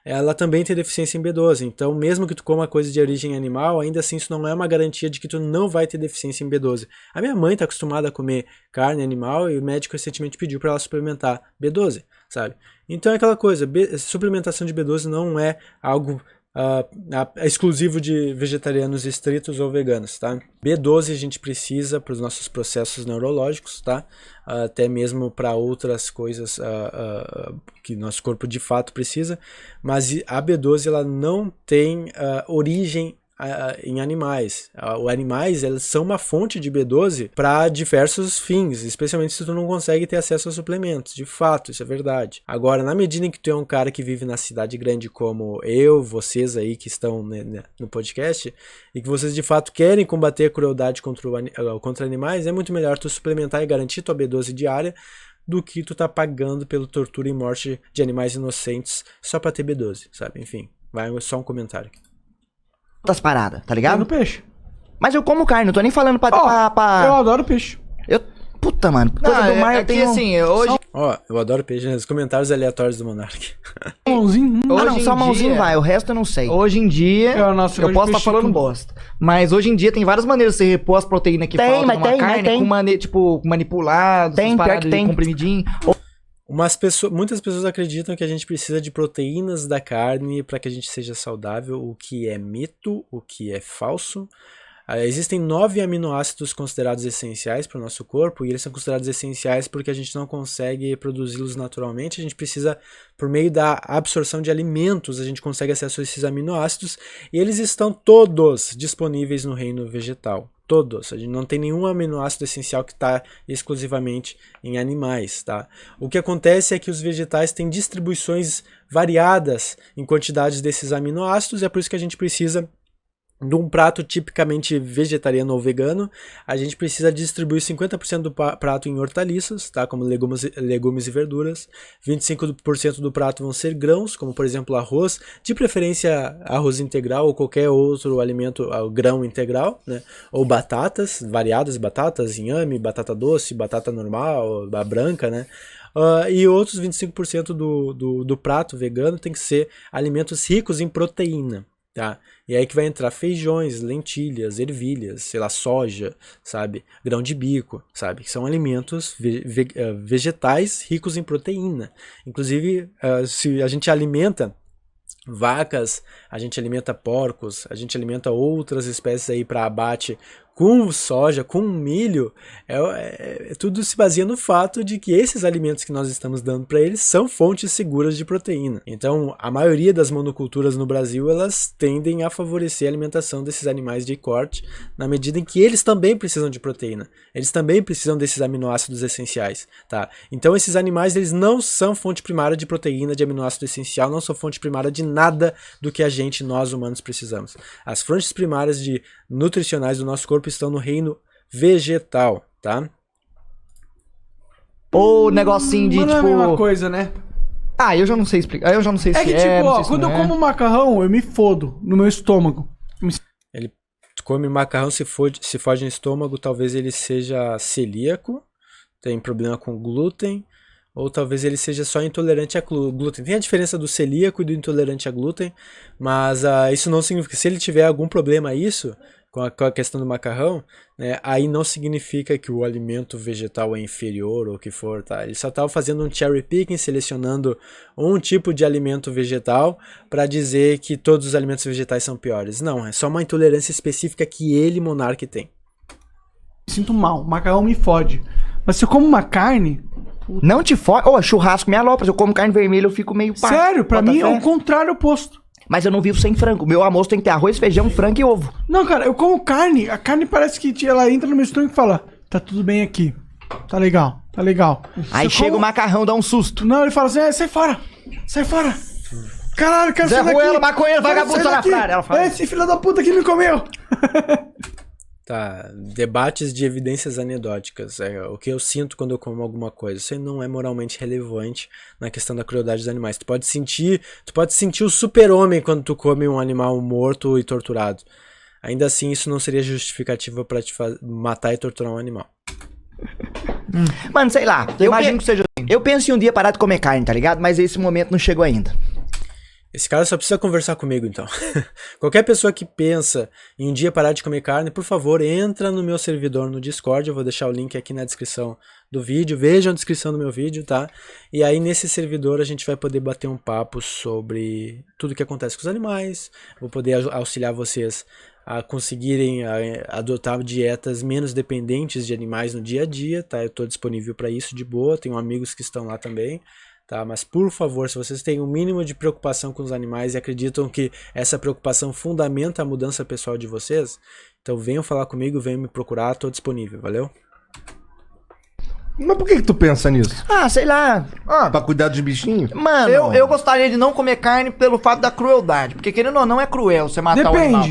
ela também tem deficiência em B12, então mesmo que tu coma coisa de origem animal, ainda assim isso não é uma garantia de que tu não vai ter deficiência em B12. A minha mãe está acostumada a comer carne animal e o médico recentemente pediu para ela suplementar B12, sabe? Então é aquela coisa, suplementação de B12 não é algo exclusivo de vegetarianos estritos ou veganos, tá? B12 a gente precisa para os nossos processos neurológicos, tá? Até mesmo para outras coisas que nosso corpo de fato precisa, mas a B12 ela não tem origem em animais. Os animais, eles são uma fonte de B12 para diversos fins, especialmente se tu não consegue ter acesso a suplementos. De fato, isso é verdade. Agora, na medida em que tu é um cara que vive na cidade grande como eu, vocês aí que estão no podcast, e que vocês de fato querem combater a crueldade contra animais, é muito melhor tu suplementar e garantir tua B12 diária do que tu tá pagando pela tortura e morte de animais inocentes só pra ter B12, sabe? Enfim, vai só um comentário aqui. Outras paradas, tá ligado? No peixe. Mas eu como carne, não tô nem falando pra... Eu adoro peixe. Puta, mano. Coisa do mar, eu tenho... assim, hoje... Eu adoro peixe, né? Os comentários aleatórios do Monark. Salmãozinho. Não, salmãozinho vai, o resto eu não sei. Hoje em dia, eu posso estar falando bosta. Mas hoje em dia tem várias maneiras de você repor as proteínas que faltam numa carne, com manipulado, comprimidinho. Muitas pessoas acreditam que a gente precisa de proteínas da carne para que a gente seja saudável, o que é mito, o que é falso. Existem 9 aminoácidos considerados essenciais para o nosso corpo, e eles são considerados essenciais porque a gente não consegue produzi-los naturalmente. A gente precisa, por meio da absorção de alimentos, a gente consegue acesso a esses aminoácidos, e eles estão todos disponíveis no reino vegetal. Todos. A gente não tem nenhum aminoácido essencial que está exclusivamente em animais, tá? O que acontece é que os vegetais têm distribuições variadas em quantidades desses aminoácidos, e é por isso que a gente precisa de um prato tipicamente vegetariano ou vegano. A gente precisa distribuir 50% do prato em hortaliças, tá? Como legumes e verduras. 25% do prato vão ser grãos, como por exemplo arroz, de preferência arroz integral ou qualquer outro alimento, grão integral, né? Ou batatas, variadas batatas, inhame, batata doce, batata normal, a branca, né? E outros 25% do prato vegano tem que ser alimentos ricos em proteína. Tá? E aí que vai entrar feijões, lentilhas, ervilhas, sei lá, soja, sabe? Grão de bico, sabe? Que são alimentos vegetais ricos em proteína. Inclusive, se a gente alimenta vacas, a gente alimenta porcos, a gente alimenta outras espécies aí para abate com soja, com milho, tudo se baseia no fato de que esses alimentos que nós estamos dando para eles são fontes seguras de proteína. Então, a maioria das monoculturas no Brasil, elas tendem a favorecer a alimentação desses animais de corte, na medida em que eles também precisam de proteína. Eles também precisam desses aminoácidos essenciais, tá? Então, esses animais, eles não são fonte primária de proteína, de aminoácido essencial, não são fonte primária de nada do que nós humanos precisamos. As fontes primárias nutricionais do nosso corpo estão no reino vegetal, tá? Ou negocinho de, mas tipo... não é a mesma coisa, né? Eu já não sei explicar. Eu já não sei se é. Que, quando eu como macarrão, eu me fodo no meu estômago. Ele come macarrão, se fode no estômago, talvez ele seja celíaco, tem problema com glúten, ou talvez ele seja só intolerante a glúten. Tem a diferença do celíaco e do intolerante a glúten, mas isso não significa que se ele tiver algum problema com a questão do macarrão, né, aí não significa que o alimento vegetal é inferior ou o que for, tá? Ele só estava fazendo um cherry picking, selecionando um tipo de alimento vegetal para dizer que todos os alimentos vegetais são piores. Não, é só uma intolerância específica que ele, Monark, tem. Sinto mal, o macarrão me fode. Mas se eu como uma carne... Não te fode? Churrasco me alopra. Se eu como carne vermelha, eu fico meio... Sério, pra mim é o contrário oposto. Mas eu não vivo sem frango. Meu almoço tem que ter arroz, feijão, frango e ovo. Não, cara, eu como carne. A carne parece que ela entra no meu estômago e fala: tá tudo bem aqui. Tá legal, tá legal. Aí chega o macarrão, dá um susto. Não, ele fala assim: sai fora. Sai fora. Caralho, quero sair daqui. Zé Ruela, maconheiro, vagabundo, tá na praia. Ela fala. Esse filho da puta que me comeu. Tá, debates de evidências anedóticas. O que eu sinto quando eu como alguma coisa. Isso aí não é moralmente relevante na questão da crueldade dos animais. Tu pode sentir o super-homem quando tu come um animal morto e torturado. Ainda assim, isso não seria justificativa pra te matar e torturar um animal. Mano, sei lá. Eu imagino que seja assim. Eu penso em um dia parar de comer carne, tá ligado? Mas esse momento não chegou ainda. Esse cara só precisa conversar comigo, então. Qualquer pessoa que pensa em um dia parar de comer carne, por favor, entra no meu servidor no Discord. Eu vou deixar o link aqui na descrição do vídeo. Vejam a descrição do meu vídeo, tá? E aí, nesse servidor, a gente vai poder bater um papo sobre tudo que acontece com os animais. Vou poder auxiliar vocês a conseguirem adotar dietas menos dependentes de animais no dia a dia, tá? Eu estou disponível para isso de boa. Tenho amigos que estão lá também. Tá, mas por favor, se vocês têm um mínimo de preocupação com os animais e acreditam que essa preocupação fundamenta a mudança pessoal de vocês, então venham falar comigo, venham me procurar, tô disponível, valeu? Mas por que tu pensa nisso? Ah, sei lá. Pra cuidar dos bichinhos? Mano, eu gostaria de não comer carne pelo fato da crueldade, porque querendo ou não é cruel você matar o animal.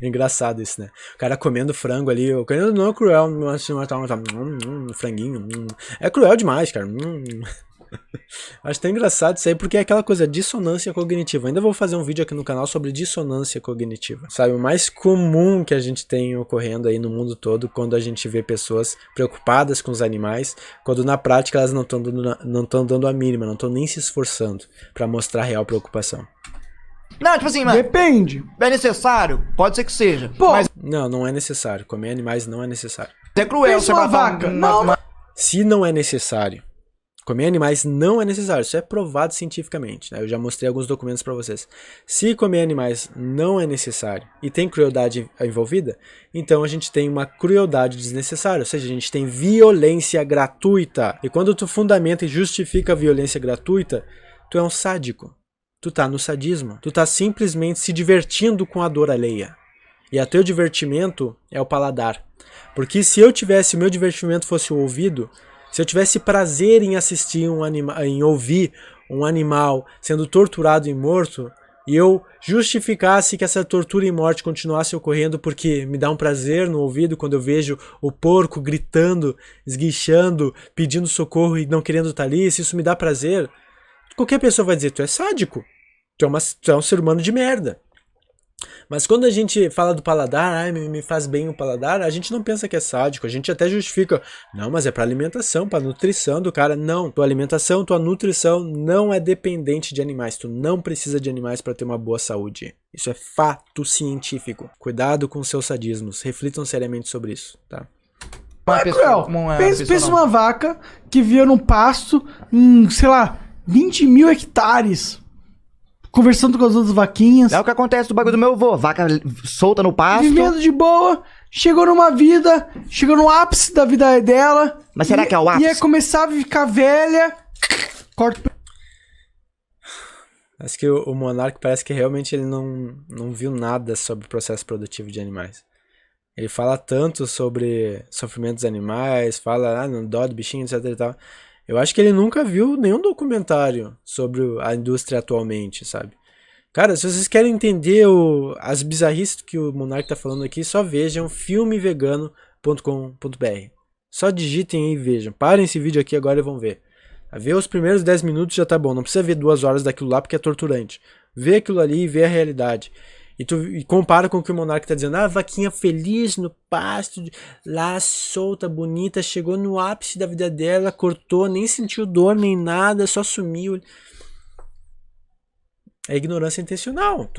É engraçado isso, né? O cara comendo frango ali, querendo não é cruel, mas matar um franguinho, é cruel demais, cara. Acho tão engraçado isso aí, porque é aquela coisa, dissonância cognitiva. Ainda vou fazer um vídeo aqui no canal sobre dissonância cognitiva. Sabe, o mais comum que a gente tem ocorrendo aí no mundo todo, quando a gente vê pessoas preocupadas com os animais, quando na prática elas não estão dando a mínima, não estão nem se esforçando para mostrar real preocupação. Não, tipo assim, mano. Depende. É necessário? Pode ser que seja. Pô, mas Não é necessário. Comer animais não é necessário. é cruel você uma matar vaca. Não. Se não é necessário, comer animais não é necessário. Isso é provado cientificamente, né? Eu já mostrei alguns documentos para vocês. Se comer animais não é necessário e tem crueldade envolvida, então a gente tem uma crueldade desnecessária, ou seja, a gente tem violência gratuita. E quando tu fundamenta e justifica a violência gratuita, tu é um sádico. Tu tá no sadismo. Tu tá simplesmente se divertindo com a dor alheia. E o teu divertimento é o paladar. Porque se o meu divertimento fosse o ouvido, se eu tivesse prazer em assistir em ouvir um animal sendo torturado e morto, e eu justificasse que essa tortura e morte continuasse ocorrendo porque me dá um prazer no ouvido quando eu vejo o porco gritando, esguichando, pedindo socorro e não querendo estar ali, se isso me dá prazer, qualquer pessoa vai dizer, tu é sádico, tu é um ser humano de merda. Mas quando a gente fala do paladar, me faz bem o paladar, a gente não pensa que é sádico, a gente até justifica, não, mas é para alimentação, para nutrição do cara. Não, tua alimentação, tua nutrição não é dependente de animais, tu não precisa de animais para ter uma boa saúde. Isso é fato científico. Cuidado com seus sadismos, reflitam seriamente sobre isso, tá? Pensa uma vaca que via no pasto, sei lá, 20 mil hectares, conversando com as outras vaquinhas. É o que acontece do bagulho do meu avô. Vaca solta no pasto. Vivendo de boa, chegou no ápice da vida dela. Mas será que é o ápice? Ia começar a ficar velha. Corta. Acho que o Monark parece que realmente ele não viu nada sobre o processo produtivo de animais. Ele fala tanto sobre sofrimento dos animais, fala não dó do bichinho, etc e tal. Eu acho que ele nunca viu nenhum documentário sobre a indústria atualmente, sabe? Cara, se vocês querem entender as bizarrices que o Monark tá falando aqui, só vejam filmevegano.com.br. Só digitem aí e vejam. Parem esse vídeo aqui agora e vão ver. Ver os primeiros 10 minutos já tá bom. Não precisa ver 2 horas daquilo lá porque é torturante. Vê aquilo ali e vê a realidade. E compara com o que o Monark tá dizendo. Vaquinha feliz no pasto, lá solta, bonita, chegou no ápice da vida dela, cortou, nem sentiu dor nem nada, só sumiu. É ignorância intencional.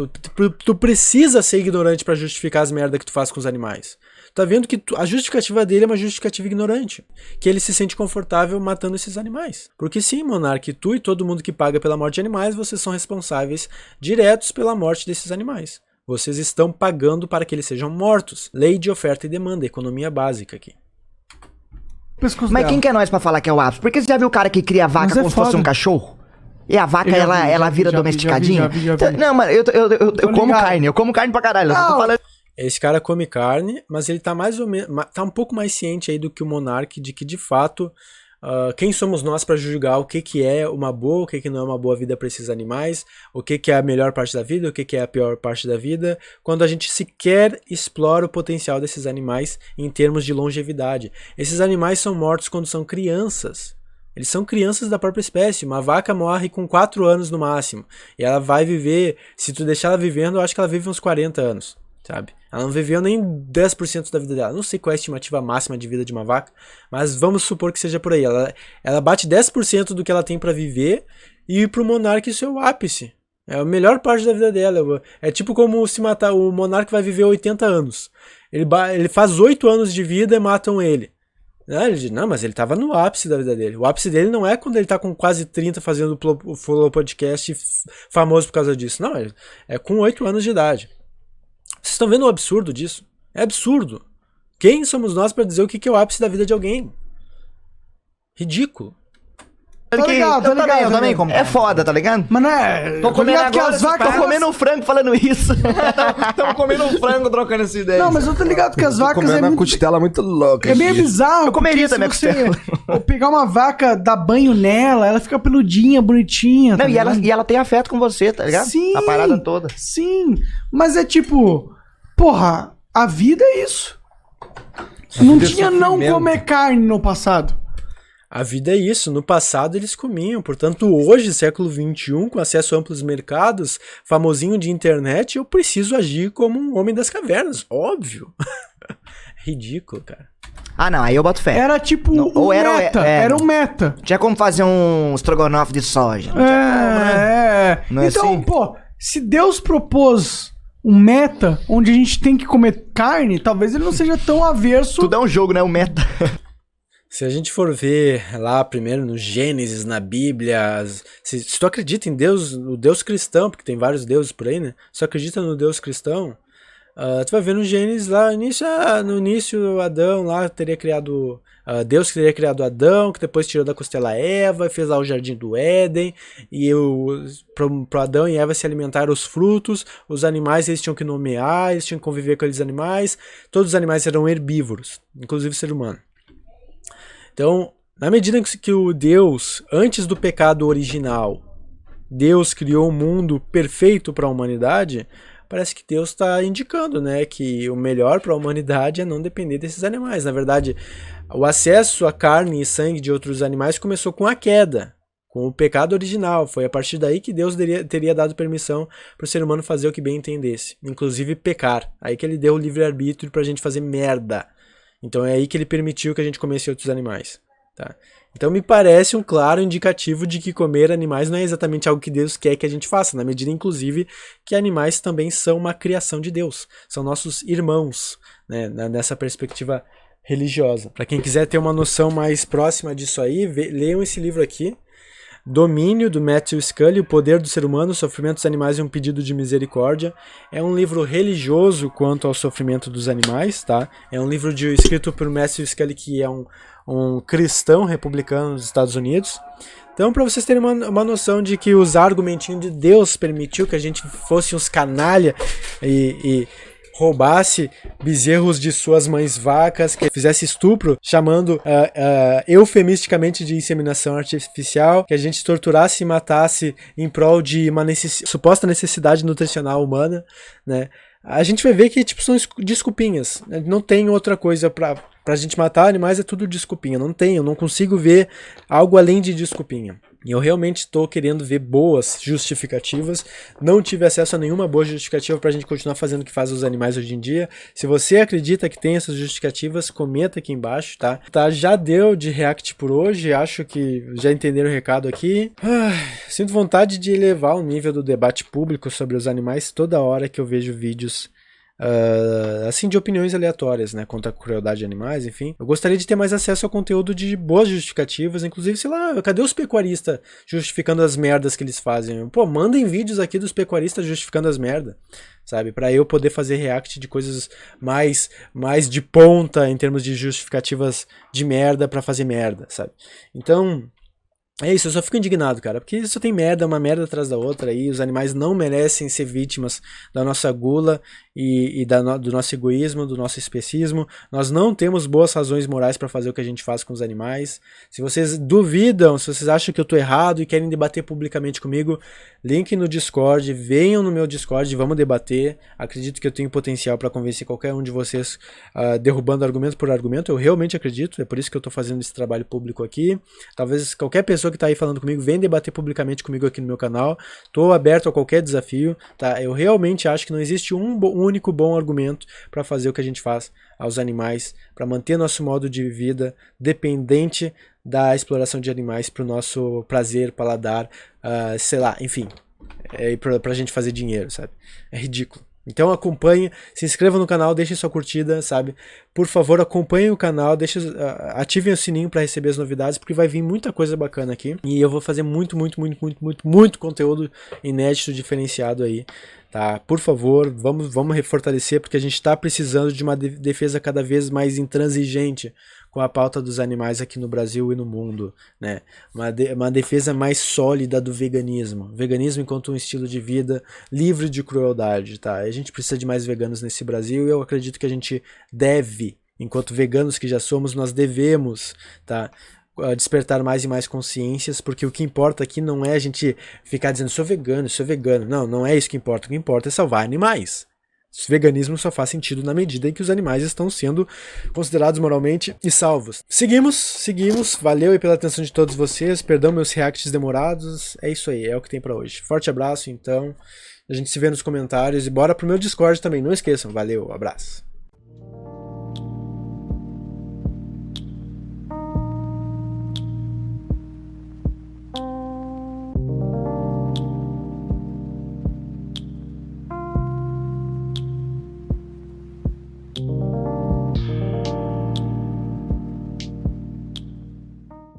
Tu precisa ser ignorante pra justificar as merdas que tu faz com os animais. Tá vendo que a justificativa dele é uma justificativa ignorante. Que ele se sente confortável matando esses animais. Porque sim, Monark, tu e todo mundo que paga pela morte de animais, vocês são responsáveis diretos pela morte desses animais. Vocês estão pagando para que eles sejam mortos. Lei de oferta e demanda, economia básica aqui. Mas quem que é nós pra falar que é o ápice? Porque você já viu o cara que cria vaca como se fosse um cachorro? E a vaca, ela vira domesticadinha? Não, mano, eu como carne pra caralho. Eu tô falando... Esse cara come carne, mas ele tá mais ou menos, tá um pouco mais ciente aí do que o Monark de que de fato quem somos nós para julgar o que é uma boa, o que não é uma boa vida para esses animais, o que é a melhor parte da vida, o que é a pior parte da vida, quando a gente sequer explora o potencial desses animais em termos de longevidade. Esses animais são mortos quando são crianças. Eles são crianças da própria espécie. Uma vaca morre com 4 anos no máximo. E ela vai viver, se tu deixar ela vivendo, eu acho que ela vive uns 40 anos. Sabe? Ela não viveu nem 10% da vida dela. Não sei qual é a estimativa máxima de vida de uma vaca, mas vamos supor que seja por aí. Ela bate 10% do que ela tem pra viver, e pro Monark isso é o ápice. É a melhor parte da vida dela. É tipo como se matar, o monarca vai viver 80 anos. Ele faz 8 anos de vida e matam ele. Ele diz, não, mas ele tava no ápice da vida dele. O ápice dele não é quando ele tá com quase 30 fazendo o Flow Podcast famoso por causa disso. Não, é com 8 anos de idade. Vocês estão vendo o absurdo disso? É absurdo. Quem somos nós pra dizer o que é o ápice da vida de alguém? Ridículo. Tá ligado, Eu também como. É foda, tá ligado? Mas não é... Tô comendo agora, tô comendo um frango falando isso. Tamo comendo um frango trocando essa ideia. Não, mas eu tô ligado que as vacas comendo uma costela muito louca. É meio bizarro. Eu comeria também a costela. Pegar uma vaca, dar banho nela, ela fica peludinha, bonitinha. Não, e ela tem afeto com você, tá ligado? Sim. A parada toda. Sim. Mas é tipo... Porra, a vida é isso. Não tinha não comer carne no passado. A vida é isso. No passado eles comiam. Portanto, hoje, século XXI, com acesso a amplos mercados, famosinho de internet, eu preciso agir como um homem das cavernas. Óbvio. Ridículo, cara. Ah, não. Aí eu boto fé. Era tipo um meta. Era um meta. Tinha como fazer um estrogonofe de soja. Não é então, assim? Pô, se Deus propôs um meta onde a gente tem que comer carne, talvez ele não seja tão averso. Tudo é um jogo, né? O meta. Se a gente for ver lá primeiro no Gênesis, na Bíblia, se tu acredita em Deus, o Deus cristão, porque tem vários deuses por aí, né? Se tu acredita no Deus cristão, tu vai ver no Gênesis lá, no início Adão lá teria criado, Deus teria criado Adão, que depois tirou da costela Eva, fez lá o jardim do Éden, e pro Adão e Eva se alimentaram os frutos, os animais eles tinham que nomear, eles tinham que conviver com aqueles animais, todos os animais eram herbívoros, inclusive o ser humano. Então, na medida que o Deus, antes do pecado original, Deus criou um mundo perfeito para a humanidade, parece que Deus está indicando, né, que o melhor para a humanidade é não depender desses animais. Na verdade, o acesso à carne e sangue de outros animais começou com a queda, com o pecado original. Foi a partir daí que Deus teria dado permissão para o ser humano fazer o que bem entendesse, inclusive pecar. Aí que ele deu o livre-arbítrio para a gente fazer merda. Então é aí que ele permitiu que a gente comesse outros animais, tá? Então me parece um claro indicativo de que comer animais não é exatamente algo que Deus quer que a gente faça, na medida inclusive que animais também são uma criação de Deus, são nossos irmãos, né, nessa perspectiva religiosa. Para quem quiser ter uma noção mais próxima disso aí, leiam esse livro aqui, Domínio, do Matthew Scully, O Poder do Ser Humano, o Sofrimento dos Animais e um Pedido de Misericórdia. É um livro religioso quanto ao sofrimento dos animais, tá? É um livro escrito por Matthew Scully, que é um cristão republicano dos Estados Unidos. Então, para vocês terem uma noção de que usar argumentinho de Deus permitiu que a gente fosse uns canalha e roubasse bezerros de suas mães vacas, que fizesse estupro, chamando eufemisticamente de inseminação artificial, que a gente torturasse e matasse em prol de uma suposta necessidade nutricional humana, né? A gente vai ver que tipo, são desculpinhas, né? Não tem outra coisa pra gente matar animais, é tudo desculpinha. Eu não consigo ver algo além de desculpinha. E eu realmente estou querendo ver boas justificativas. Não tive acesso a nenhuma boa justificativa para a gente continuar fazendo o que faz os animais hoje em dia. Se você acredita que tem essas justificativas, comenta aqui embaixo, tá? Já deu de react por hoje. Acho que já entenderam o recado aqui. Sinto vontade de elevar o nível do debate público sobre os animais toda hora que eu vejo vídeos assim, de opiniões aleatórias, né, contra a crueldade de animais, enfim. Eu gostaria de ter mais acesso ao conteúdo de boas justificativas, inclusive, sei lá, cadê os pecuaristas justificando as merdas que eles fazem? Pô, mandem vídeos aqui dos pecuaristas justificando as merdas, sabe, pra eu poder fazer react de coisas mais de ponta em termos de justificativas de merda pra fazer merda, sabe. Então, é isso, eu só fico indignado, cara, porque isso tem merda, uma merda atrás da outra aí, os animais não merecem ser vítimas da nossa gula e do nosso egoísmo, do nosso especismo. Nós não temos boas razões morais para fazer o que a gente faz com os animais. Se vocês duvidam, se vocês acham que eu tô errado e querem debater publicamente comigo, link no Discord, venham no meu Discord, vamos debater. Acredito que eu tenho potencial para convencer qualquer um de vocês, derrubando argumento por argumento. Eu realmente acredito, é por isso que eu tô fazendo esse trabalho público aqui. Talvez qualquer pessoa que tá aí falando comigo, vem debater publicamente comigo aqui no meu canal. Tô aberto a qualquer desafio, tá? Eu realmente acho que não existe um único bom argumento para fazer o que a gente faz aos animais, para manter nosso modo de vida dependente da exploração de animais para o nosso prazer, paladar, sei lá, enfim. pra gente fazer dinheiro, sabe? É ridículo. Então acompanhe, se inscreva no canal, deixem sua curtida, sabe? Por favor, acompanhem o canal, ativem o sininho para receber as novidades, porque vai vir muita coisa bacana aqui. E eu vou fazer muito conteúdo inédito, diferenciado aí, tá? Por favor, vamos refortalecer, porque a gente está precisando de uma defesa cada vez mais intransigente com a pauta dos animais aqui no Brasil e no mundo, né? Uma defesa mais sólida do veganismo. Veganismo enquanto um estilo de vida livre de crueldade, tá? A gente precisa de mais veganos nesse Brasil e eu acredito que a gente deve, enquanto veganos que já somos, nós devemos, tá? Despertar mais e mais consciências, porque o que importa aqui não é a gente ficar dizendo sou vegano. Não é isso que importa. O que importa é salvar animais. O veganismo só faz sentido na medida em que os animais estão sendo considerados moralmente e salvos. Seguimos. Valeu aí pela atenção de todos vocês. Perdão meus reacts demorados. É isso aí, é o que tem pra hoje. Forte abraço, então. A gente se vê nos comentários e bora pro meu Discord também. Não esqueçam. Valeu, abraço.